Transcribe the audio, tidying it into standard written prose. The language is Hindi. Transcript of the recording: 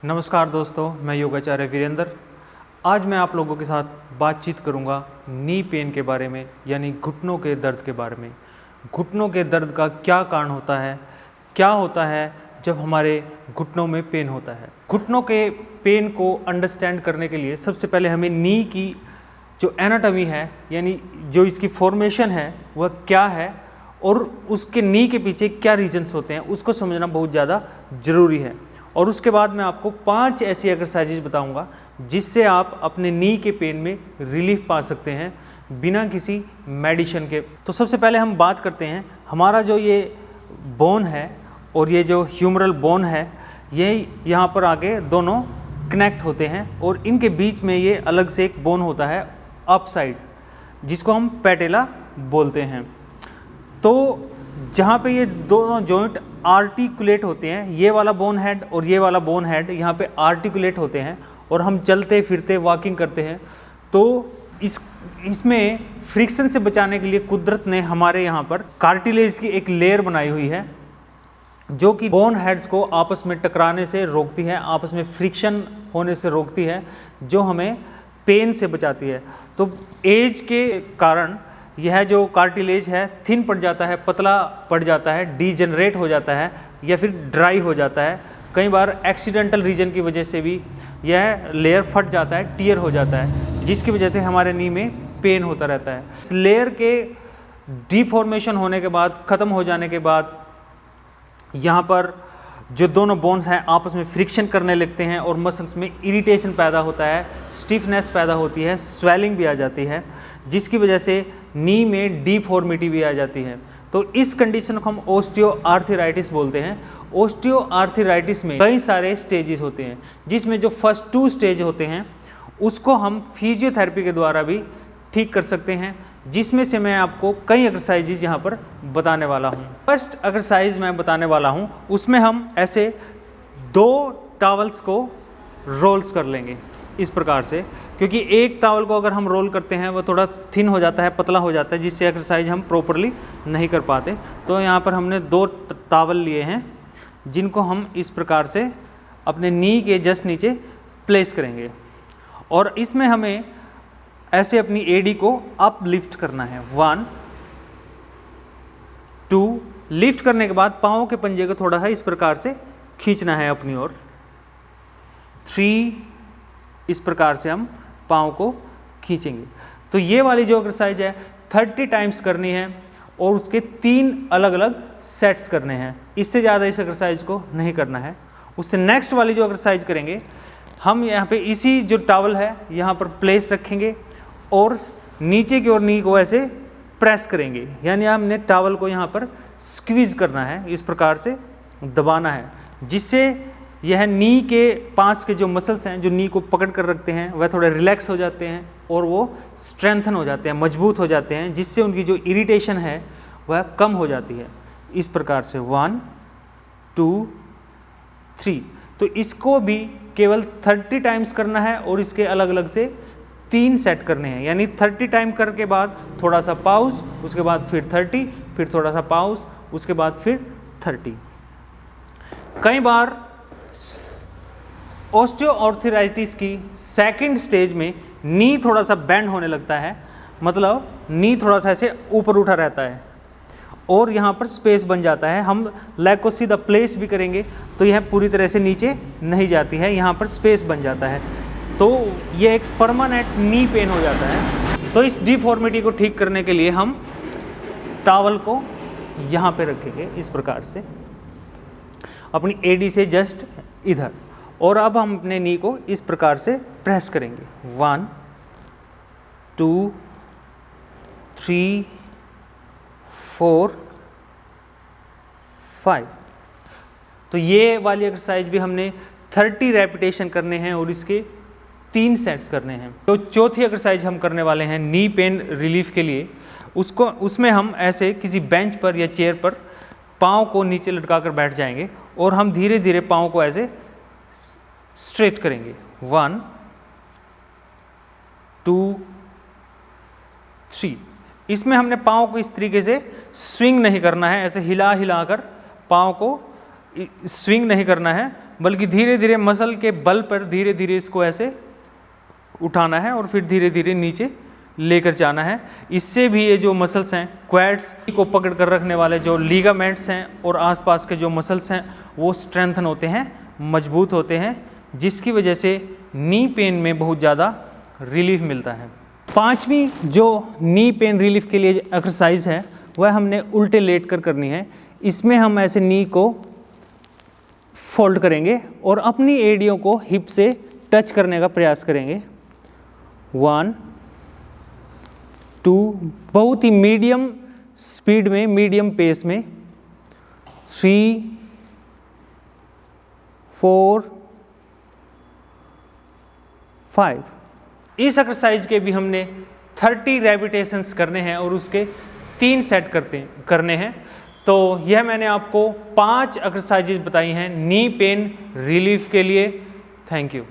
नमस्कार दोस्तों, मैं योगाचार्य वीरेंद्र। आज मैं आप लोगों के साथ बातचीत करूंगा नी पेन के बारे में, यानी घुटनों के दर्द के बारे में। घुटनों के दर्द का क्या कारण होता है, क्या होता है जब हमारे घुटनों में पेन होता है। घुटनों के पेन को अंडरस्टैंड करने के लिए सबसे पहले हमें नी की जो एनाटॉमी है, यानी जो इसकी फॉर्मेशन है वह क्या है और उसके नी के पीछे क्या रीजन्स होते हैं, उसको समझना बहुत ज़्यादा ज़रूरी है। और उसके बाद मैं आपको 5 ऐसी एक्सरसाइजेज बताऊंगा जिससे आप अपने नी के पेन में रिलीफ पा सकते हैं बिना किसी मेडिसिन के। तो सबसे पहले हम बात करते हैं, हमारा जो ये बोन है और ये जो ह्यूमरल बोन है, ये यहाँ पर आगे दोनों कनेक्ट होते हैं और इनके बीच में ये अलग से एक बोन होता है अप साइड, जिसको हम पैटेला बोलते हैं। तो जहाँ पे ये दोनों जॉइंट आर्टिकुलेट होते हैं, ये वाला बोन हेड और ये वाला बोन हेड यहाँ पे आर्टिकुलेट होते हैं और हम चलते फिरते वॉकिंग करते हैं, तो इसमें फ्रिक्शन से बचाने के लिए कुदरत ने हमारे यहाँ पर कार्टिलेज की एक लेयर बनाई हुई है जो कि बोन हेड्स को आपस में टकराने से रोकती है, आपस में फ्रिक्शन होने से रोकती है, जो हमें पेन से बचाती है। तो एज के कारण यह जो कार्टिलेज है थिन पड़ जाता है, पतला पड़ जाता है, डीजनरेट हो जाता है या फिर ड्राई हो जाता है। कई बार एक्सीडेंटल रीजन की वजह से भी यह लेयर फट जाता है, टियर हो जाता है, जिसकी वजह से हमारे नी में पेन होता रहता है। इस लेयर के डिफॉर्मेशन होने के बाद, ख़त्म हो जाने के बाद, यहाँ पर जो दोनों बोन्स हैं आपस में फ्रिक्शन करने लगते हैं और मसल्स में इरिटेशन पैदा होता है, स्टिफनेस पैदा होती है, स्वेलिंग भी आ जाती है, जिसकी वजह से नी में डिफॉर्मिटी भी आ जाती है। तो इस कंडीशन को हम ओस्टियोआर्थराइटिस बोलते हैं। ओस्टियोआर्थराइटिस में कई सारे स्टेजेस होते हैं, जिसमें जो फर्स्ट 2 स्टेज होते हैं उसको हम फिजियोथेरेपी के द्वारा भी ठीक कर सकते हैं, जिसमें से मैं आपको कई एक्सरसाइजेज यहाँ पर बताने वाला हूँ। फर्स्ट एक्सरसाइज मैं बताने वाला हूँ, उसमें हम ऐसे 2 टॉवल्स को रोल्स कर लेंगे इस प्रकार से, क्योंकि एक टॉवल को अगर हम रोल करते हैं वो थोड़ा थिन हो जाता है, पतला हो जाता है, जिससे एक्सरसाइज हम प्रॉपरली नहीं कर पाते। तो यहाँ पर हमने 2 टॉवल लिए हैं जिनको हम इस प्रकार से अपने नी के जस्ट नीचे प्लेस करेंगे और इसमें हमें ऐसे अपनी एडी को अप लिफ्ट करना है। 1 2 लिफ्ट करने के बाद पाँव के पंजे को थोड़ा सा इस प्रकार से खींचना है अपनी ओर। 3 इस प्रकार से हम पाँव को खींचेंगे। तो ये वाली जो एक्सरसाइज है 30 टाइम्स करनी है और उसके 3 अलग अलग सेट्स करने हैं। इससे ज़्यादा इस एक्सरसाइज को नहीं करना है। उससे नेक्स्ट वाली जो एक्सरसाइज करेंगे, हम यहाँ पे इसी जो टॉवल है यहाँ पर प्लेस रखेंगे और नीचे की ओर नी को ऐसे प्रेस करेंगे, यानी हमने टॉवल को यहाँ पर स्क्वीज करना है, इस प्रकार से दबाना है, जिससे यह नी के पास के जो मसल्स हैं जो नी को पकड़ कर रखते हैं वह थोड़े रिलैक्स हो जाते हैं और वो स्ट्रेंथन हो जाते हैं, मजबूत हो जाते हैं, जिससे उनकी जो इरिटेशन है वह कम हो जाती है। इस प्रकार से 1 2 3। तो इसको भी केवल 30 टाइम्स करना है और इसके अलग अलग से 3 सेट करने हैं, यानी 30 टाइम करके बाद थोड़ा सा पाउज, उसके बाद फिर 30, फिर थोड़ा सा पाउज, उसके बाद फिर 30। कई बार ओस्टियोआर्थराइटिस की सेकंड स्टेज में नी थोड़ा सा बेंड होने लगता है, मतलब नी थोड़ा सा ऐसे ऊपर उठा रहता है और यहाँ पर स्पेस बन जाता है। हम लेग को सीधा प्लेस भी करेंगे तो यह पूरी तरह से नीचे नहीं जाती है, यहाँ पर स्पेस बन जाता है, तो ये एक परमानेंट नी पेन हो जाता है। तो इस डिफॉर्मिटी को ठीक करने के लिए हम टॉवल को यहाँ पे रखेंगे इस प्रकार से अपनी एडी से जस्ट इधर, और अब हम अपने नी को इस प्रकार से प्रेस करेंगे। 1 2 3 4 5। तो ये वाली एक्सरसाइज भी हमने 30 रेपिटेशन करने हैं और इसके 3 सेट्स करने हैं। तो चौथी एक्सरसाइज हम करने वाले हैं नी पेन रिलीफ के लिए, उसमें हम ऐसे किसी बेंच पर या चेयर पर पाँव को नीचे लटका कर बैठ जाएंगे और हम धीरे धीरे पाँव को ऐसे स्ट्रेट करेंगे। 1 2 3। इसमें हमने पाँव को इस तरीके से स्विंग नहीं करना है, ऐसे हिला हिला कर पाँव को स्विंग नहीं करना है, बल्कि धीरे धीरे मसल के बल पर धीरे धीरे इसको ऐसे उठाना है और फिर धीरे धीरे नीचे लेकर जाना है। इससे भी ये जो मसल्स हैं, क्वाड्स को पकड़ कर रखने वाले जो लीगामेंट्स हैं और आसपास के जो मसल्स हैं वो स्ट्रेंथन होते हैं, मजबूत होते हैं, जिसकी वजह से नी पेन में बहुत ज़्यादा रिलीफ मिलता है। पांचवी जो नी पेन रिलीफ के लिए एक्सरसाइज है वह हमने उल्टे लेट कर करनी है। इसमें हम ऐसे नी को फोल्ड करेंगे और अपनी एड़ियों को हिप से टच करने का प्रयास करेंगे। 1 2, बहुत ही मीडियम स्पीड में, मीडियम पेस में। 3 4 5। इस एक्सरसाइज के भी हमने 30 रेपिटेशंस करने हैं और उसके 3 सेट करने हैं। तो यह मैंने आपको 5 एक्सरसाइजेज बताई हैं नी पेन रिलीफ के लिए। Thank you.